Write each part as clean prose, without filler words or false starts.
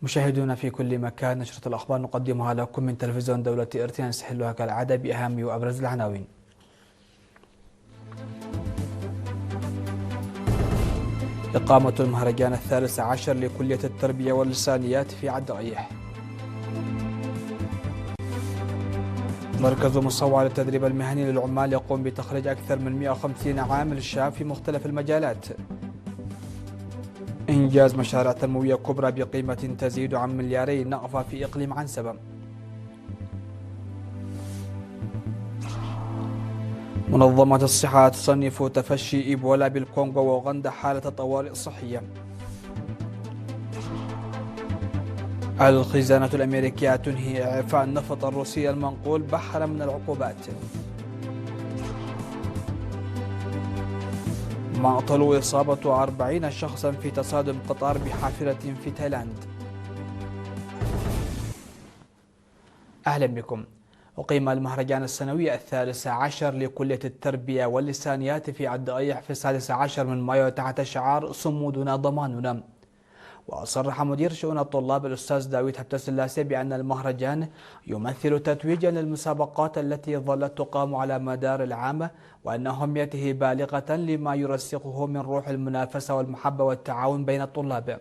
مشاهدونا في كل مكان، نشرة الأخبار نقدمها لكم من تلفزيون دولة إرتيان، نستهلها كالعادة بأهم وأبرز العناوين. إقامة المهرجان الثالث عشر لكلية التربية واللسانيات في عدائيح. مركز مصوع للتدريب المهني للعمال يقوم بتخريج أكثر من 150 عامل شاب في مختلف المجالات. إنجاز مشاريع تنموية كبرى بقيمة تزيد عن 2 مليار نقفة في إقليم عنسبة. منظمة الصحة تصنف تفشي إيبولا بالكونغو وأوغندا حالة طوارئ صحية. الخزانة الأمريكية تنهي إعفاء النفط الروسي المنقول بحرا من العقوبات. معطل وإصابة 40 شخصا في تصادم قطار بحافلة في تايلاند. أهلا بكم. أقيم المهرجان السنوي الثالث عشر لكلية التربية واللسانيات في عدائيح في 16 من مايو تحت شعار صمودنا ضماننا. وصرح مدير شؤون الطلاب الأستاذ داوود هبتسلاسي بأن المهرجان يمثل تتويجا للمسابقات التي ظلت تقام على مدار العام، وأن أهميته بالغة لما يرسخه من روح المنافسة والمحبة والتعاون بين الطلاب.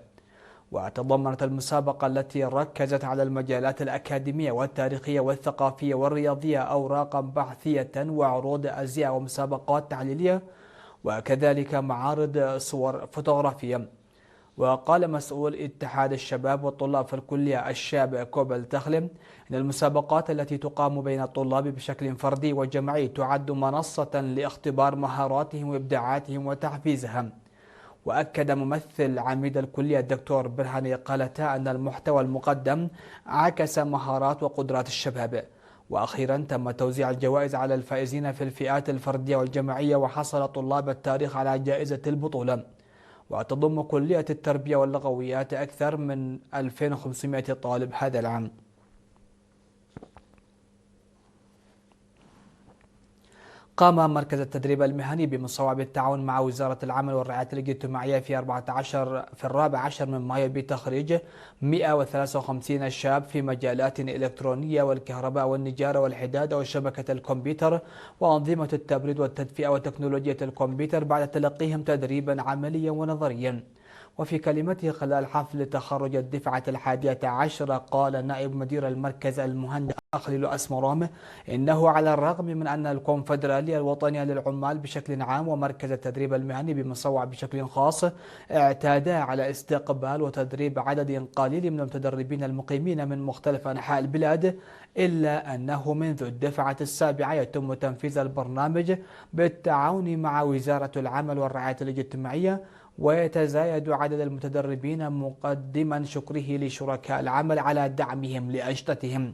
وتضمنت المسابقة التي ركزت على المجالات الأكاديمية والتاريخية والثقافية والرياضية أوراقا بحثية وعروض أزياء ومسابقات تحليلية، وكذلك معارض صور فوتوغرافية. وقال مسؤول اتحاد الشباب والطلاب في الكلية الشاب كوبل تخلم إن المسابقات التي تقام بين الطلاب بشكل فردي وجماعي تعد منصة لاختبار مهاراتهم وإبداعاتهم وتحفيزها. وأكد ممثل عميد الكلية الدكتور برهاني قالتا أن المحتوى المقدم عكس مهارات وقدرات الشباب. وأخيرا تم توزيع الجوائز على الفائزين في الفئات الفردية والجماعية، وحصل طلاب التاريخ على جائزة البطولة. وتضم كلية التربية واللغويات أكثر من 2500 طالب هذا العام. قام مركز التدريب المهني بمصوب بالتعاون مع وزارة العمل والرعاية الاجتماعية في 14 من مايو بتخريج 153 شاب في مجالات الإلكترونية والكهرباء والنجارة والحداد وشبكة الكمبيوتر وأنظمة التبريد والتدفئة وتكنولوجيا الكمبيوتر بعد تلقيهم تدريبا عمليا ونظريا. وفي كلمته خلال حفل تخرج الدفعة 11 قال نائب مدير المركز المهندس أخليل أسمرام إنه على الرغم من أن الكونفدرالية الوطنية للعمال بشكل عام ومركز التدريب المهني بمصوع بشكل خاص اعتادا على استقبال وتدريب عدد قليل من المتدربين المقيمين من مختلف أنحاء البلاد، إلا أنه منذ الدفعة 7 يتم تنفيذ البرنامج بالتعاون مع وزارة العمل والرعاية الاجتماعية، ويتزايد عدد المتدربين مقدما شكره لشركاء العمل على دعمهم لأنشطتهم.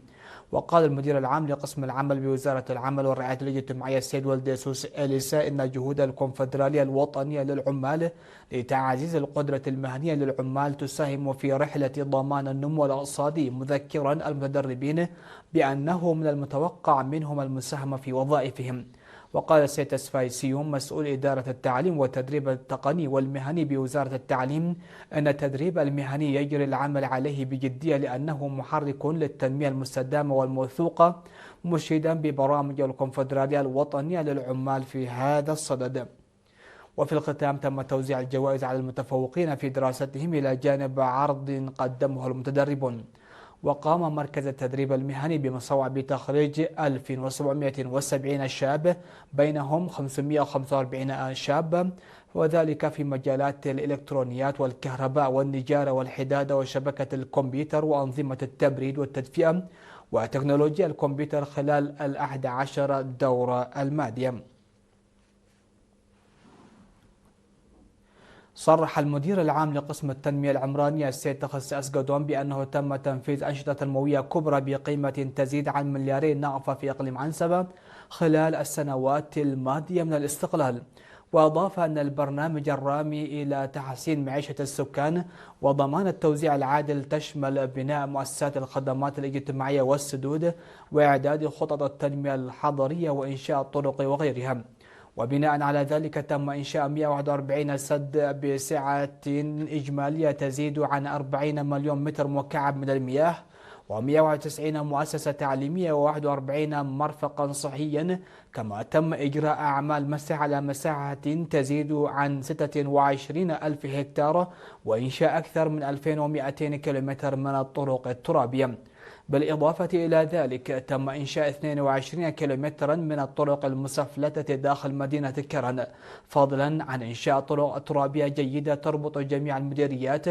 وقال المدير العام لقسم العمل بوزارة العمل والرعاية الاجتماعية السيد والديسوس إليسا إن جهود الكونفدرالية الوطنية للعمال لتعزيز القدرة المهنية للعمال تساهم في رحلة ضمان النمو الاقتصادي، مذكرا المتدربين بأنه من المتوقع منهم المساهمة في وظائفهم. وقال السيد تسفاي سيوم مسؤول إدارة التعليم والتدريب التقني والمهني بوزارة التعليم أن التدريب المهني يجري العمل عليه بجدية لأنه محرك للتنمية المستدامة والموثوقة، مشيدا ببرامج الكونفدرالية الوطنية للعمال في هذا الصدد. وفي الختام تم توزيع الجوائز على المتفوقين في دراستهم إلى جانب عرض قدمه المتدربون. وقام مركز التدريب المهني بمصوع بتخريج 1770 شاب، بينهم 545 شابا، وذلك في مجالات الإلكترونيات والكهرباء والنجارة والحدادة وشبكة الكمبيوتر وأنظمة التبريد والتدفئة وتكنولوجيا الكمبيوتر خلال 11 دورة المادية. صرح المدير العام لقسم التنمية العمرانية السيد تخص أسقدون بأنه تم تنفيذ أنشطة تنموية كبرى بقيمة تزيد عن 2 مليار نقفة في إقليم عنسبة خلال السنوات الماضية من الاستقلال. وأضاف أن البرنامج الرامي إلى تحسين معيشة السكان وضمان التوزيع العادل تشمل بناء مؤسسات الخدمات الاجتماعية والسدود وإعداد خطط التنمية الحضرية وإنشاء الطرق وغيرها. وبناء على ذلك تم إنشاء 141 سد بسعة إجمالية تزيد عن 40 مليون متر مكعب من المياه، و191 مؤسسة تعليمية، و41 مرفقا صحيا. كما تم إجراء أعمال مسح على مساحة تزيد عن 26 ألف هكتار، وإنشاء أكثر من 2200 كيلومتر من الطرق الترابية. بالإضافة إلى ذلك تم إنشاء 22 كيلومترا من الطرق المسفلتة داخل مدينة كرن، فضلا عن إنشاء طرق ترابية جيدة تربط جميع المديريات.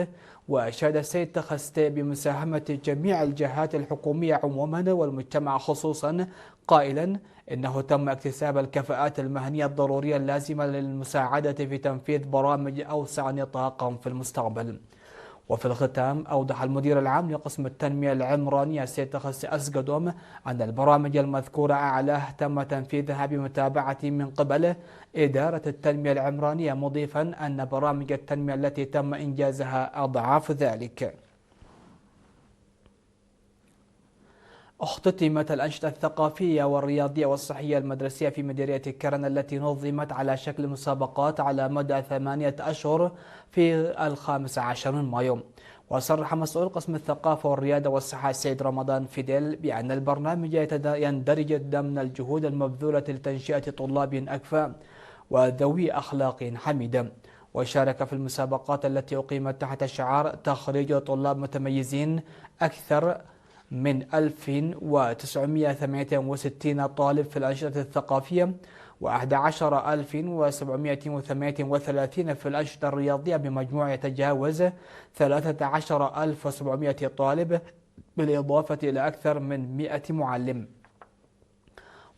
وأشاد السيد تخستي بمساهمة جميع الجهات الحكومية عموما والمجتمع خصوصا، قائلا إنه تم اكتساب الكفاءات المهنية الضرورية اللازمة للمساعدة في تنفيذ برامج أوسع نطاقا في المستقبل. وفي الختام أوضح المدير العام لقسم التنمية العمرانية السيد تخسي أسقدوم أن البرامج المذكورة أعلاه تم تنفيذها بمتابعة من قبل إدارة التنمية العمرانية، مضيفا أن برامج التنمية التي تم إنجازها أضعاف ذلك. اختتمت الأنشطة الثقافية والرياضية والصحية المدرسية في مديرية كرن التي نظمت على شكل مسابقات على مدى 8 أشهر في 15 من مايو. وصرح مسؤول قسم الثقافة والرياضة والصحة السيد رمضان فيديل بأن البرنامج يندرج ضمن الجهود المبذولة لتنشئة طلاب أكفاء وذوي أخلاق حميدة. وشارك في المسابقات التي أقيمت تحت شعار تخريج طلاب متميزين أكثر من 1968 طالب في الأنشطة الثقافية، و11738 في الأنشطة الرياضية، بمجموع يتجاوز 13700 طالب، بالإضافة إلى أكثر من 100 معلم.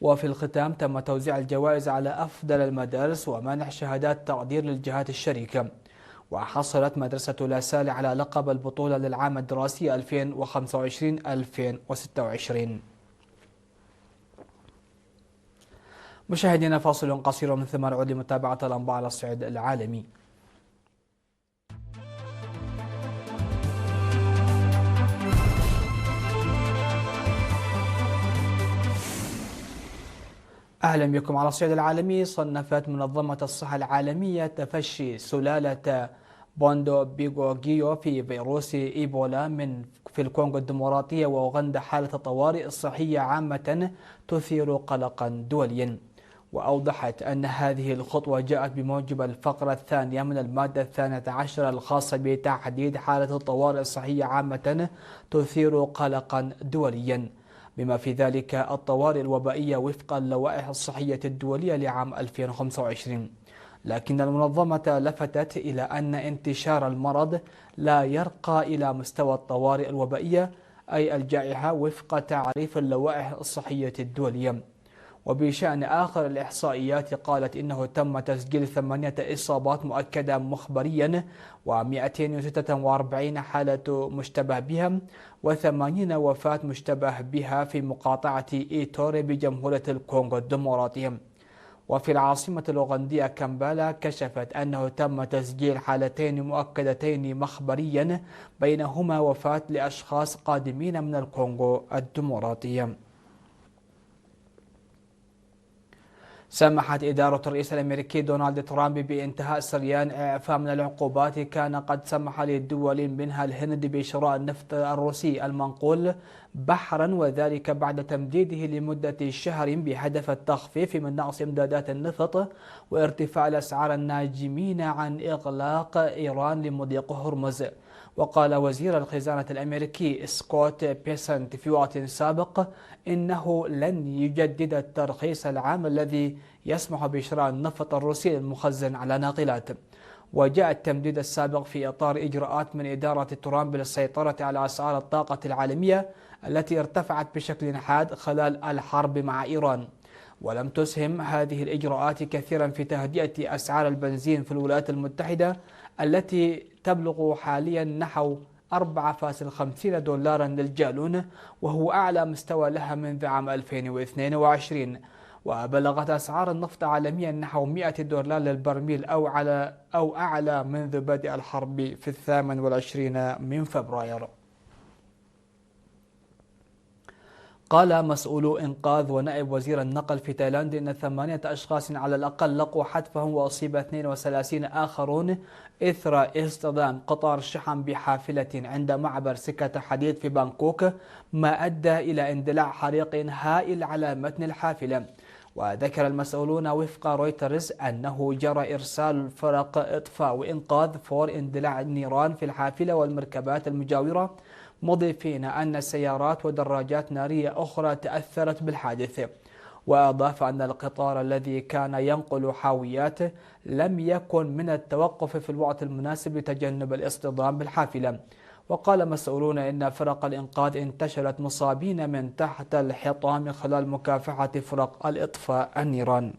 وفي الختام تم توزيع الجوائز على أفضل المدارس ومنح شهادات تقدير للجهات الشريكة. وحصلت مدرسة لاسالي على لقب البطولة للعام الدراسي 2025-2026. مشاهدينا، فاصل قصير من ثم نعود لمتابعة الأنباء على الصعيد العالمي. أهلا بكم. على الصعيد العالمي، صنفت منظمة الصحة العالمية تفشي سلالة بوندو بيغوغيو في فيروس إيبولا في الكونغو الديمقراطية وأوغندا حالة طوارئ صحية عامة تثير قلقا دوليا. وأوضحت أن هذه الخطوة جاءت بموجب الفقرة الثانية من المادة 12 الخاصة بتحديد حالة الطوارئ الصحية عامة تثير قلقا دوليا، بما في ذلك الطوارئ الوبائية وفق اللوائح الصحية الدولية لعام 2025. لكن المنظمة لفتت إلى أن انتشار المرض لا يرقى إلى مستوى الطوارئ الوبائية أي الجائحة وفق تعريف اللوائح الصحية الدولية. وبشأن آخر الإحصائيات، قالت إنه تم تسجيل 8 إصابات مؤكدة مخبريا، و246 حالة مشتبه بها، و80 وفاة مشتبه بها في مقاطعة إيتوري بجمهورية الكونغو الديمقراطية. وفي العاصمة الأوغندية كامبالا كشفت أنه تم تسجيل حالتين مؤكدتين مخبريا، بينهما وفاة لأشخاص قادمين من الكونغو الديمقراطية. سمحت إدارة الرئيس الأمريكي دونالد ترامب بانتهاء سريان إعفاء من العقوبات كان قد سمح للدول منها الهند بشراء النفط الروسي المنقول بحرا، وذلك بعد تمديده لمدة شهر بهدف التخفيف من نقص إمدادات النفط وارتفاع الأسعار الناجمين عن إغلاق إيران لمضيق هرمز. وقال وزير الخزانة الأمريكي سكوت بيسنت في وقت سابق إنه لن يجدد الترخيص العام الذي يسمح بشراء النفط الروسي المخزن على ناقلات. وجاء التمديد السابق في إطار إجراءات من إدارة ترامب للسيطرة على أسعار الطاقة العالمية التي ارتفعت بشكل حاد خلال الحرب مع إيران. ولم تسهم هذه الإجراءات كثيرا في تهدئة أسعار البنزين في الولايات المتحدة التي تبلغ حاليا نحو 4.50 دولارا للجالون، وهو أعلى مستوى لها منذ عام 2022. وبلغت أسعار النفط عالميا نحو 100 دولار للبرميل أو أعلى منذ بدء الحرب في 28 من فبراير. قال مسؤولو إنقاذ ونائب وزير النقل في تايلاند إن 8 أشخاص على الأقل لقوا حتفهم، وأصيب 32 آخرون إثر اصطدام قطار شحن بحافلة عند معبر سكة حديد في بانكوك، ما أدى إلى اندلاع حريق هائل على متن الحافلة. وذكر المسؤولون وفق رويترز أنه جرى إرسال فرق إطفاء وإنقاذ فور اندلاع النيران في الحافلة والمركبات المجاورة، مضيفين أن سيارات ودراجات نارية أخرى تأثرت بالحادث. وأضاف أن القطار الذي كان ينقل حاويات لم يكن من التوقف في الوقت المناسب لتجنب الاصطدام بالحافلة. وقال مسؤولون إن فرق الإنقاذ انتشلت مصابين من تحت الحطام خلال مكافحة فرق الإطفاء النيران.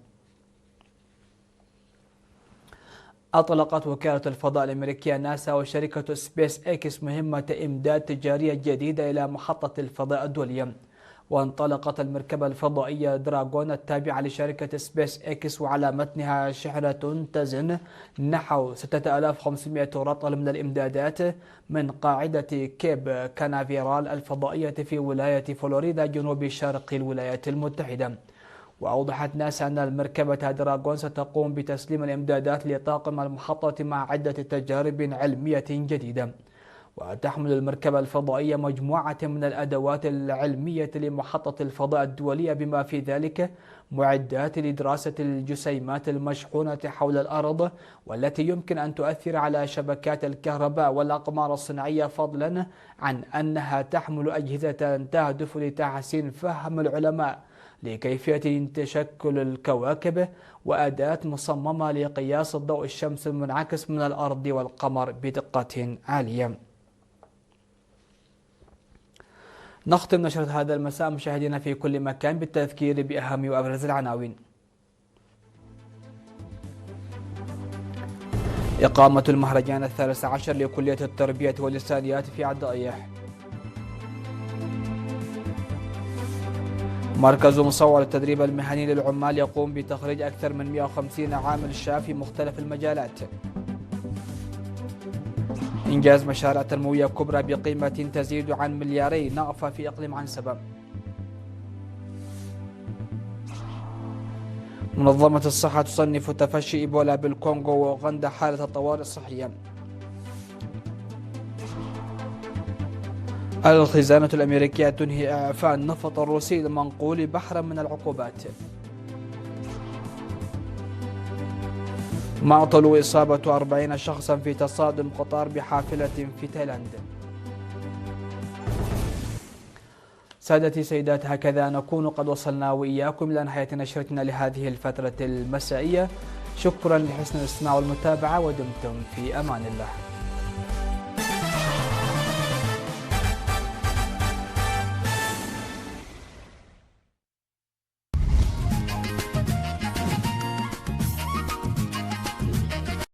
أطلقت وكالة الفضاء الأمريكية ناسا وشركة سبيس إكس مهمة إمداد تجارية جديدة إلى محطة الفضاء الدولية. وانطلقت المركبة الفضائية دراغون التابعة لشركة سبيس إكس وعلى متنها شحنة تزن نحو 6500 رطل من الإمدادات من قاعدة كيب كانافيرال الفضائية في ولاية فلوريدا جنوب شرق الولايات المتحدة. وأوضحت ناسا أن المركبة دراغون ستقوم بتسليم الإمدادات لطاقم المحطة مع عدة تجارب علمية جديدة. وتحمل المركبة الفضائية مجموعة من الأدوات العلمية لمحطة الفضاء الدولية، بما في ذلك معدات لدراسة الجسيمات المشحونة حول الأرض والتي يمكن أن تؤثر على شبكات الكهرباء والأقمار الصناعية، فضلا عن أنها تحمل أجهزة تهدف لتحسين فهم العلماء لكيفية تشكل الكواكب، وأداة مصممة لقياس الضوء الشمس المنعكس من الأرض والقمر بدقة عالية. نختم نشرة هذا المساء مشاهدينا في كل مكان بالتذكير بأهم وأبرز العناوين. إقامة المهرجان 13 لكلية التربية واللسانيات في عدائيح. مركز مصور التدريب المهني للعمال يقوم بتخريج أكثر من 150 عامل شاب في مختلف المجالات. إنجاز مشاريع تنموية كبرى بقيمة تزيد عن 2 مليار نقفة في إقليم عنسبة. منظمة الصحة تصنف تفشي إيبولا بالكونغو وأوغندا حالة الطوارئ الصحية. الخزانة الأمريكية تنهي إعفاء النفط الروسي المنقول بحرا من العقوبات. معطل وإصابة 40 شخصا في تصادم قطار بحافلة في تايلاند. سادتي سيدات، هكذا نكون قد وصلنا وإياكم إلى نهاية نشرتنا لهذه الفترة المسائية. شكرا لحسن الاستماع والمتابعة، ودمتم في أمان الله.